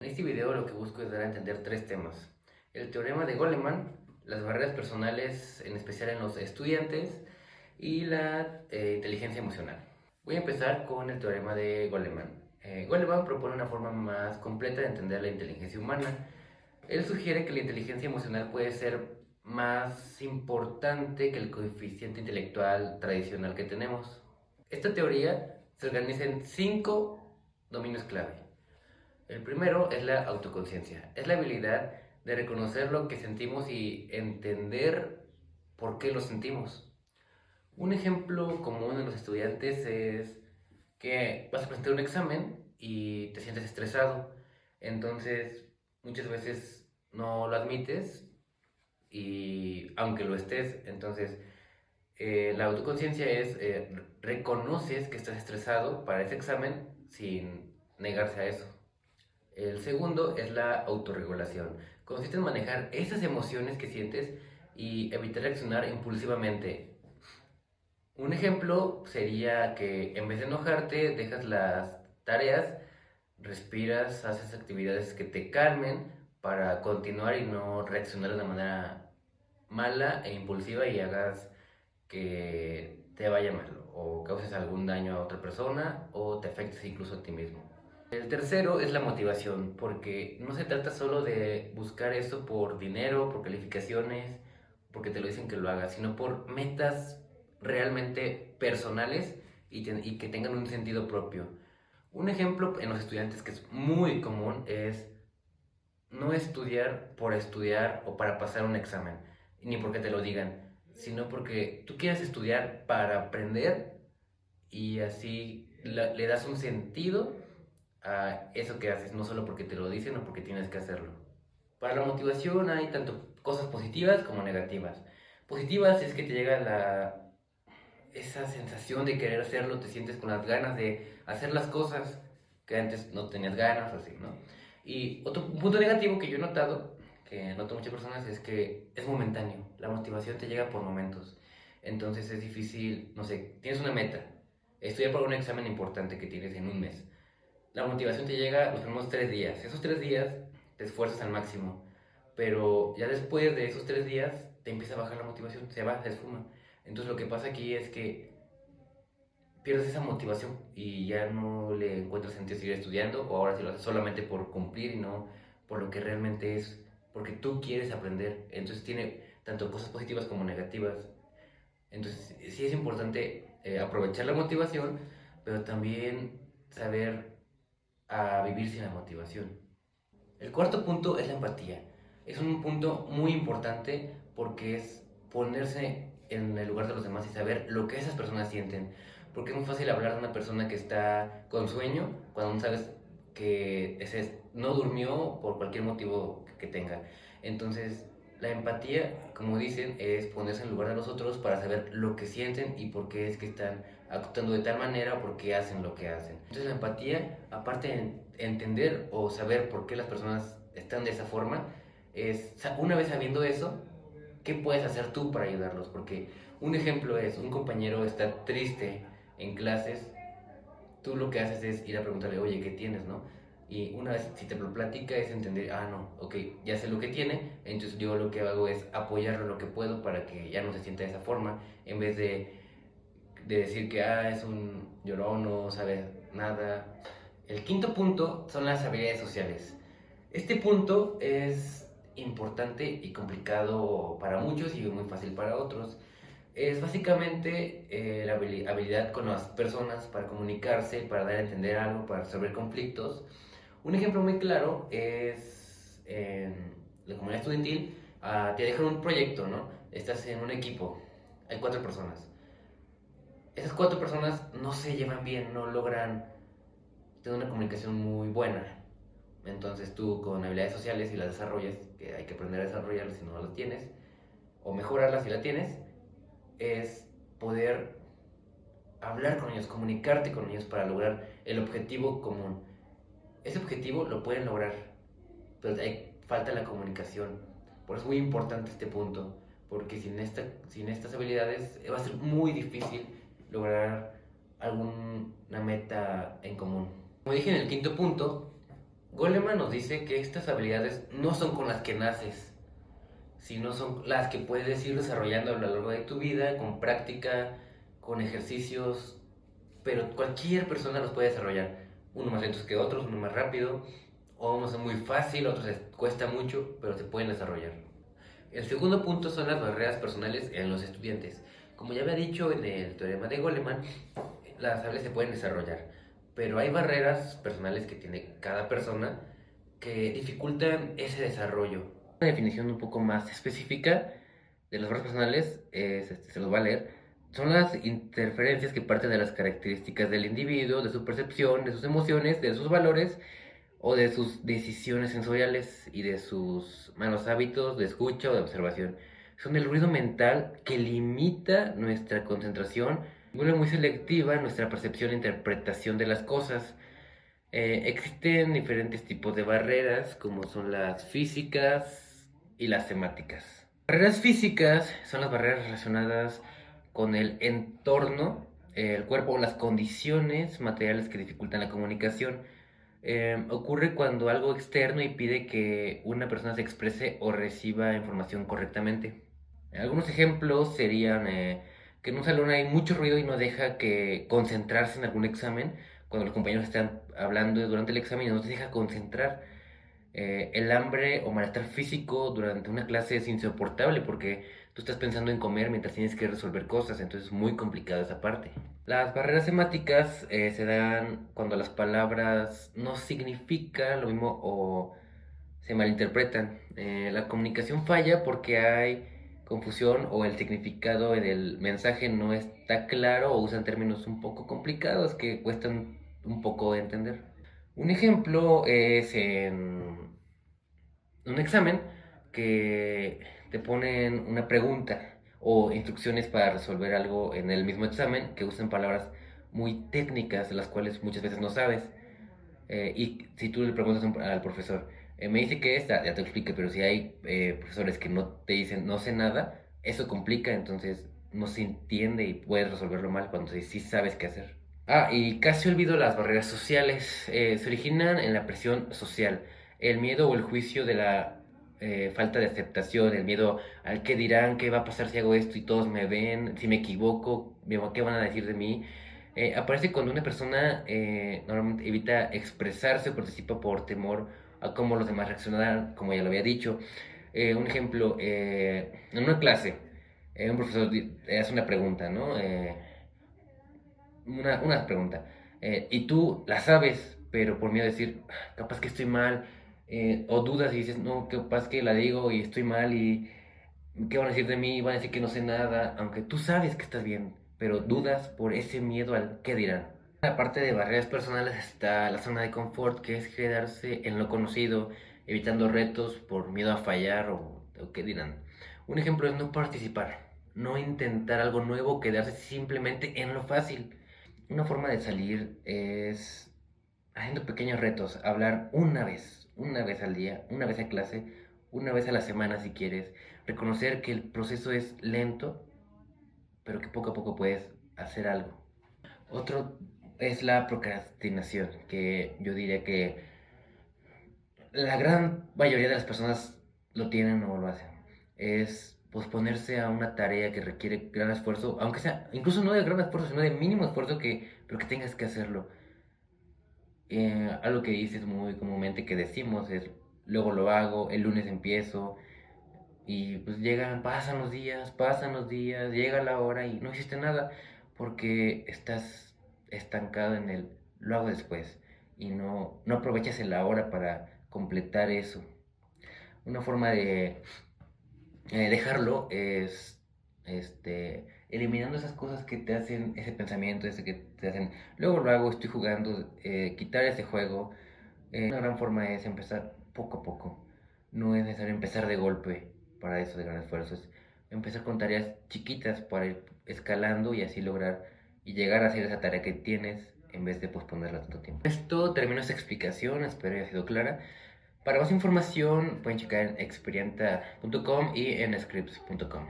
En este video lo que busco es dar a entender tres temas: el teorema de Goleman, las barreras personales, en especial en los estudiantes, y la inteligencia emocional. Voy a empezar con el teorema de Goleman. Goleman propone una forma más completa de entender la inteligencia humana. Él sugiere que la inteligencia emocional puede ser más importante que el coeficiente intelectual tradicional que tenemos. Esta teoría se organiza en 5 dominios clave. El primero es la autoconciencia. Es la habilidad de reconocer lo que sentimos y entender por qué lo sentimos. Un ejemplo común en los estudiantes es que vas a presentar un examen y te sientes estresado. Entonces, muchas veces no lo admites y aunque lo estés, entonces la autoconciencia es reconoces que estás estresado para ese examen sin negarse a eso. El segundo es la autorregulación. Consiste en manejar esas emociones que sientes y evitar reaccionar impulsivamente. Un ejemplo sería que en vez de enojarte, dejas las tareas, respiras, haces actividades que te calmen para continuar y no reaccionar de una manera mala e impulsiva y hagas que te vaya mal o causes algún daño a otra persona o te afectes incluso a ti mismo. El tercero es la motivación, porque no se trata solo de buscar eso por dinero, por calificaciones, porque te lo dicen que lo hagas, sino por metas realmente personales y que tengan un sentido propio. Un ejemplo en los estudiantes que es muy común es no estudiar por estudiar o para pasar un examen, ni porque te lo digan, sino porque tú quieres estudiar para aprender y así le das un sentido a eso que haces, no solo porque te lo dicen o porque tienes que hacerlo. Para la motivación hay tanto cosas positivas como negativas. Positivas es que te llega esa sensación de querer hacerlo, te sientes con las ganas de hacer las cosas que antes no tenías ganas, así, ¿no? Y otro punto negativo que yo he notado, que noto muchas personas, es que es momentáneo. La motivación te llega por momentos. Entonces es difícil, no sé, tienes una meta, estudiar para un examen importante que tienes en un mes. La motivación te llega los primeros 3 días. Esos 3 días te esfuerzas al máximo, pero ya después de esos 3 días te empieza a bajar la motivación, se va, se esfuma. Entonces lo que pasa aquí es que pierdes esa motivación y ya no le encuentras sentido seguir estudiando, o ahora sí lo haces solamente por cumplir y no por lo que realmente es, porque tú quieres aprender. Entonces tiene tanto cosas positivas como negativas. Entonces sí es importante aprovechar la motivación, pero también saber a vivir sin la motivación. El cuarto punto es la empatía. Es un punto muy importante porque es ponerse en el lugar de los demás y saber lo que esas personas sienten. Porque es muy fácil hablar de una persona que está con sueño cuando no sabes que ese no durmió por cualquier motivo que tenga. Entonces, la empatía, como dicen, es ponerse en el lugar de los otros para saber lo que sienten y por qué es que están actuando de tal manera o por qué hacen lo que hacen. Entonces, la empatía, aparte de entender o saber por qué las personas están de esa forma, es una vez sabiendo eso, ¿qué puedes hacer tú para ayudarlos? Porque un ejemplo es, un compañero está triste en clases, tú lo que haces es ir a preguntarle, oye, ¿qué tienes, no? Y una vez, si te lo platica, es entender, ah, no, ok, ya sé lo que tiene, entonces yo lo que hago es apoyarlo en lo que puedo para que ya no se sienta de esa forma, en vez de decir que, ah, es un llorón, no sabe nada. El quinto punto son las habilidades sociales. Este punto es importante y complicado para muchos y muy fácil para otros. Es básicamente la habilidad con las personas para comunicarse, para dar a entender algo, para resolver conflictos. Un ejemplo muy claro es en la comunidad estudiantil, te dejan un proyecto, ¿no? Estás en un equipo, hay 4 personas. Esas 4 personas no se llevan bien, no logran tener una comunicación muy buena. Entonces tú con habilidades sociales, si las desarrollas, que hay que aprender a desarrollarlas si no las tienes, o mejorarlas si las tienes, es poder hablar con ellos, comunicarte con ellos para lograr el objetivo común. Ese objetivo lo pueden lograr, pero falta la comunicación. Por eso es muy importante este punto, porque sin estas habilidades va a ser muy difícil lograr alguna meta en común. Como dije en el quinto punto, Goleman nos dice que estas habilidades no son con las que naces, sino son las que puedes ir desarrollando a lo largo de tu vida, con práctica, con ejercicios, pero cualquier persona los puede desarrollar. Uno más lentos que otros, uno más rápido, o unos son muy fácil, otros les cuesta mucho, pero se pueden desarrollar. El segundo punto son las barreras personales en los estudiantes. Como ya había dicho en el teorema de Goleman, las habilidades se pueden desarrollar, pero hay barreras personales que tiene cada persona que dificultan ese desarrollo. Una definición un poco más específica de las barreras personales se los va a leer. Son las interferencias que parten de las características del individuo, de su percepción, de sus emociones, de sus valores o de sus decisiones sensoriales y de sus malos hábitos de escucha o de observación. Son el ruido mental que limita nuestra concentración, vuelve muy selectiva nuestra percepción e interpretación de las cosas. Existen diferentes tipos de barreras, como son las físicas y las semáticas. Barreras físicas son las barreras relacionadas con el entorno, el cuerpo o las condiciones materiales que dificultan la comunicación. Ocurre cuando algo externo impide que una persona se exprese o reciba información correctamente. Algunos ejemplos serían que en un salón hay mucho ruido y no deja que concentrarse en algún examen, cuando los compañeros están hablando durante el examen y no te deja concentrar. El hambre o malestar físico durante una clase es insoportable porque tú estás pensando en comer mientras tienes que resolver cosas, entonces es muy complicada esa parte. Las barreras semáticas se dan cuando las palabras no significan lo mismo o se malinterpretan. La comunicación falla porque hay confusión o el significado en el mensaje no está claro o usan términos un poco complicados que cuestan un poco de entender. Un ejemplo es en un examen que te ponen una pregunta o instrucciones para resolver algo en el mismo examen que usan palabras muy técnicas, las cuales muchas veces no sabes. Y si tú le preguntas al profesor, me dice que esta, ya te expliqué, pero si hay profesores que no te dicen no sé nada, eso complica, entonces no se entiende y puedes resolverlo mal cuando sí sabes qué hacer. Ah, y casi olvido las barreras sociales. Se originan en la presión social, el miedo o el juicio de la falta de aceptación, el miedo al qué dirán, qué va a pasar si hago esto y todos me ven, si me equivoco, qué van a decir de mí. Aparece cuando una persona normalmente evita expresarse o participa por temor a cómo los demás reaccionarán, como ya lo había dicho. Un ejemplo, en una clase, un profesor hace una pregunta, ¿no? Una pregunta. Y tú la sabes, pero por miedo a decir, "Ah, capaz que estoy mal, o dudas y dices, no, capaz que la digo y estoy mal y qué van a decir de mí, van a decir que no sé nada, aunque tú sabes que estás bien, pero dudas por ese miedo al qué dirán. Aparte de barreras personales está la zona de confort, que es quedarse en lo conocido, evitando retos por miedo a fallar o qué dirán. Un ejemplo es no participar, no intentar algo nuevo, quedarse simplemente en lo fácil. Una forma de salir es haciendo pequeños retos, hablar una vez al día, una vez a clase, una vez a la semana si quieres, reconocer que el proceso es lento, pero que poco a poco puedes hacer algo. Otro es la procrastinación, que yo diría que la gran mayoría de las personas lo tienen o lo hacen. Es posponerse a una tarea que requiere gran esfuerzo, aunque sea, incluso no de gran esfuerzo, sino de mínimo esfuerzo, pero que tengas que hacerlo. Algo que dices muy comúnmente que decimos es, luego lo hago, el lunes empiezo, y pues pasan los días, llega la hora y no hiciste nada porque estás estancado en el lo hago después y no aprovechas el ahora para completar eso. Una forma de dejarlo es eliminando esas cosas que te hacen ese pensamiento, ese que te hacen, luego lo hago, estoy jugando, quitar ese juego. Una gran forma es empezar poco a poco. No es necesario empezar de golpe para eso de gran esfuerzo. Es empezar con tareas chiquitas para ir escalando y así lograr y llegar a hacer esa tarea que tienes en vez de posponerla tanto tiempo. Esto terminó esta explicación, espero haya sido clara. Para más información pueden checar en experienta.com y en scripts.com.